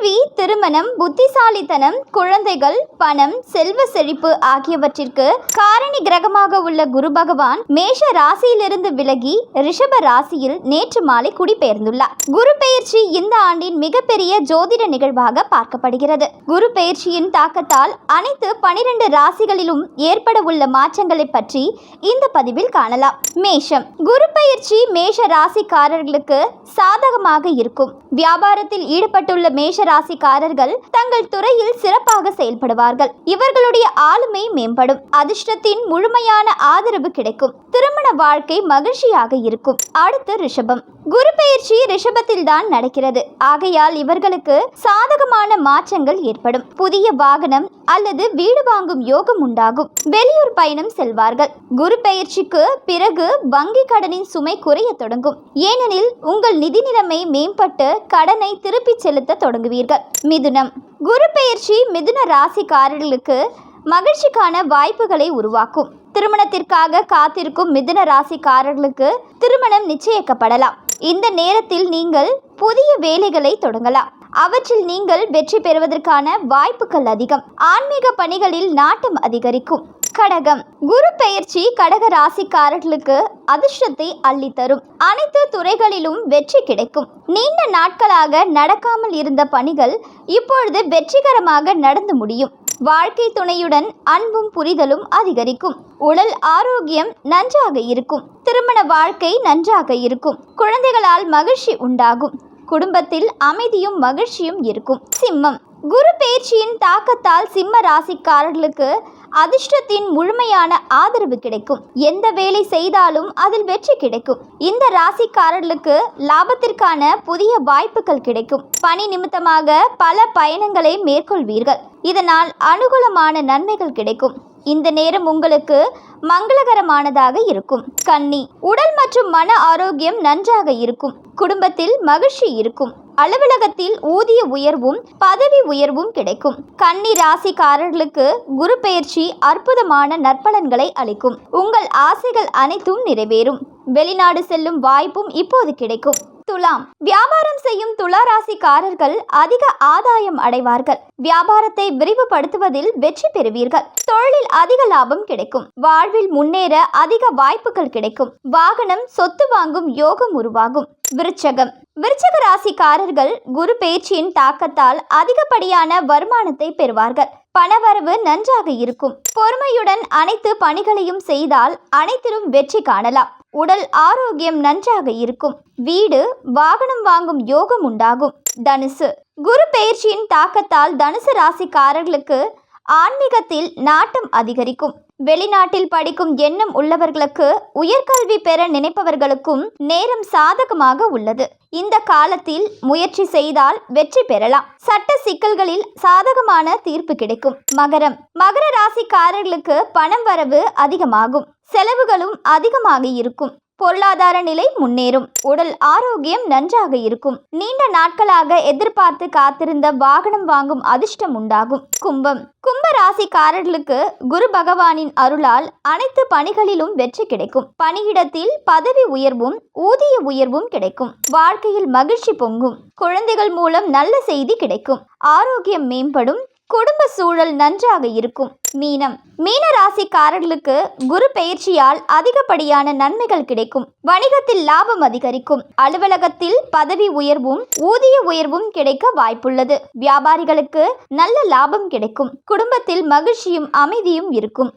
கல்வி, திருமணம், புத்திசாலித்தனம், குழந்தைகள், பணம், செல்வ செழிப்பு ஆகியவற்றிற்கு காரணி கிரகமாக உள்ள குரு பகவான் மேஷ ராசியிலிருந்து விலகி ரிஷப ராசியில் நேற்று மாலை குடிபெயர்ந்துள்ளார். குரு பெயர்ச்சி இந்த ஆண்டின் மிகப்பெரிய ஜோதிட நிகழ்வாக பார்க்கப்படுகிறது. குரு பெயர்ச்சியின் தாக்கத்தால் அனைத்து 12 ராசிகளிலும் ஏற்பட உள்ள மாற்றங்களை பற்றி இந்த பதிவில் காணலாம். மேஷம். குரு பெயர்ச்சி மேஷ ராசிக்காரர்களுக்கு சாதகமாக இருக்கும். வியாபாரத்தில் ஈடுபட்டுள்ள மேஷ ராசிக்காரர்கள் தங்கள் துறையில் சிறப்பாக செயல்படுவார்கள். இவர்களுடைய ஆளுமை மேம்படும். அதிர்ஷ்டத்தின் முழுமையான ஆதரவு கிடைக்கும். திருமண வாழ்க்கை மகிழ்ச்சியாக இருக்கும். அடுத்து ரிஷபம். குரு பெயர்ச்சி ரிஷபத்தில் தான் நடக்கிறது. ஆகையால் இவர்களுக்கு சாதகமான மாற்றங்கள் ஏற்படும். புதிய வாகனம் அல்லது வீடு வாங்கும் யோகம் உண்டாகும். வெளியூர் பயணம் செல்வார்கள். குரு பெயர்ச்சிக்கு பிறகு வங்கி கடனின் சுமை குறைய தொடங்கும். ஏனெனில் உங்கள் நிதி நிலைமை மேம்பட்டு கடனை திருப்பி செலுத்த தொடங்குவீர்கள். மிதுனம். குரு பெயர்ச்சி மிதுன ராசிக்காரர்களுக்கு மகிழ்ச்சிக்கான வாய்ப்புகளை உருவாக்கும். திருமணத்திற்காக காத்திருக்கும் மிதுன ராசிக்காரர்களுக்கு திருமணம் நிச்சயிக்கப்படலாம். இந்த நேரத்தில் நீங்கள் புதிய வேலைகளை தொடங்கலாம். அவற்றில் நீங்கள் வெற்றி பெறுவதற்கான வாய்ப்புகள் அதிகம். ஆன்மீக பணிகளில் நாட்டம் அதிகரிக்கும். கடகம். குரு பெயர்ச்சி கடக ராசிக்காரர்களுக்கு அதிர்ஷ்டத்தை அள்ளித்தரும். அனைத்து துறைகளிலும் வெற்றி கிடைக்கும். நீண்ட நாட்களாக நடக்காமல் இருந்த பணிகள் இப்பொழுது வெற்றிகரமாக நடந்து முடியும். வாழ்க்கை துணையுடன் அன்பும் புரிதலும் அதிகரிக்கும். உடல் ஆரோக்கியம் நன்றாக இருக்கும். திருமண வாழ்க்கை நன்றாக இருக்கும். குழந்தைகளால் மகிழ்ச்சி உண்டாகும். குடும்பத்தில் அமைதியும் மகிழ்ச்சியும் இருக்கும். சிம்மம். குரு பெயர்ச்சியின் தாக்கத்தால் சிம்ம ராசிக்காரர்களுக்கு அதிர்ஷ்டத்தின் முழுமையான ஆதரவு கிடைக்கும். எந்த வேலை செய்தாலும் அதில் வெற்றி கிடைக்கும். இந்த ராசிக்காரர்களுக்கு லாபத்திற்கான புதிய வாய்ப்புகள் கிடைக்கும். பணி நிமித்தமாக பல பயணங்களை மேற்கொள்வீர்கள். இதனால் அனுகூலமான நன்மைகள் கிடைக்கும். இந்த நேரம் உங்களுக்கு மங்களகரமானதாக இருக்கும். கன்னி. உடல் மற்றும் மன ஆரோக்கியம் நன்றாக இருக்கும். குடும்பத்தில் மகிழ்ச்சி இருக்கும். அலுவலகத்தில் ஊதிய உயர்வும் பதவி உயர்வும் கிடைக்கும். கன்னி ராசிக்காரர்களுக்கு குரு பெயர்ச்சி அற்புதமான நற்பலன்களை அளிக்கும். உங்கள் ஆசைகள் அனைத்தும் நிறைவேறும். வெளிநாடு செல்லும் வாய்ப்பும் இப்போது கிடைக்கும். துலாம். வியாபாரம் செய்யும் துலா ராசிக்காரர்கள் அதிக ஆதாயம் அடைவார்கள். வியாபாரத்தை விரிவுபடுத்துவதில் வெற்றி பெறுவீர்கள். தொழிலில் அதிக லாபம் கிடைக்கும். வாழ்வில் முன்னேற அதிக வாய்ப்புகள் கிடைக்கும். வாகனம், சொத்து வாங்கும் யோகம் உருவாகும். விருச்சகம். விருச்சக ராசிக்காரர்கள் குரு பெயர்ச்சியின் தாக்கத்தால் அதிகப்படியான வருமானத்தை பெறுவார்கள். பணவரவு நன்றாக இருக்கும். பொறுமையுடன் அனைத்து பணிகளையும் செய்தால் அனைத்திலும் வெற்றி காணலாம். உடல் ஆரோக்கியம் நன்றாக இருக்கும். வீடு, வாகனம் வாங்கும் யோகம் உண்டாகும். தனுசு. குரு பெயர்ச்சியின் தாக்கத்தால் தனுசு ராசிக்காரர்களுக்கு ஆன்மீகத்தில் நாட்டம் அதிகரிக்கும். வெளிநாட்டில் படிக்கும் எண்ணம் உள்ளவர்களுக்கு, உயர்கல்வி பெற நினைப்பவர்களுக்கும் நேரம் சாதகமாக உள்ளது. இந்த காலத்தில் முயற்சி செய்தால் வெற்றி பெறலாம். சட்ட சிக்கல்களில் சாதகமான தீர்ப்பு கிடைக்கும். மகரம். மகர ராசிக்காரர்களுக்கு பணம் வரவு அதிகமாகும். செலவுகளும் அதிகமாக இருக்கும். பொருளாதார நிலை முன்னேறும். உடல் ஆரோக்கியம் நன்றாக இருக்கும். நீண்ட நாட்களாக எதிர்பார்த்து காத்திருந்த வாகனம் வாங்கும் அதிர்ஷ்டம் உண்டாகும். கும்பம். கும்ப ராசிக்காரர்களுக்கு குரு பகவானின் அருளால் அனைத்து பணிகளிலும் வெற்றி கிடைக்கும். பணியிடத்தில் பதவி உயர்வும் ஊதிய உயர்வும் கிடைக்கும். வாழ்க்கையில் மகிழ்ச்சி பொங்கும். குழந்தைகள் மூலம் நல்ல செய்தி கிடைக்கும். ஆரோக்கியம் மேம்படும். குடும்ப சூழல் நன்றாக இருக்கும். மீனம். மீன ராசிக்காரர்களுக்கு குரு பெயர்ச்சியால் அதிகப்படியான நன்மைகள் கிடைக்கும். வணிகத்தில் லாபம் அதிகரிக்கும். அலுவலகத்தில் பதவி உயர்வும் ஊதிய உயர்வும் கிடைக்க வாய்ப்புள்ளது. வியாபாரிகளுக்கு நல்ல லாபம் கிடைக்கும். குடும்பத்தில் மகிழ்ச்சியும் அமைதியும் இருக்கும்.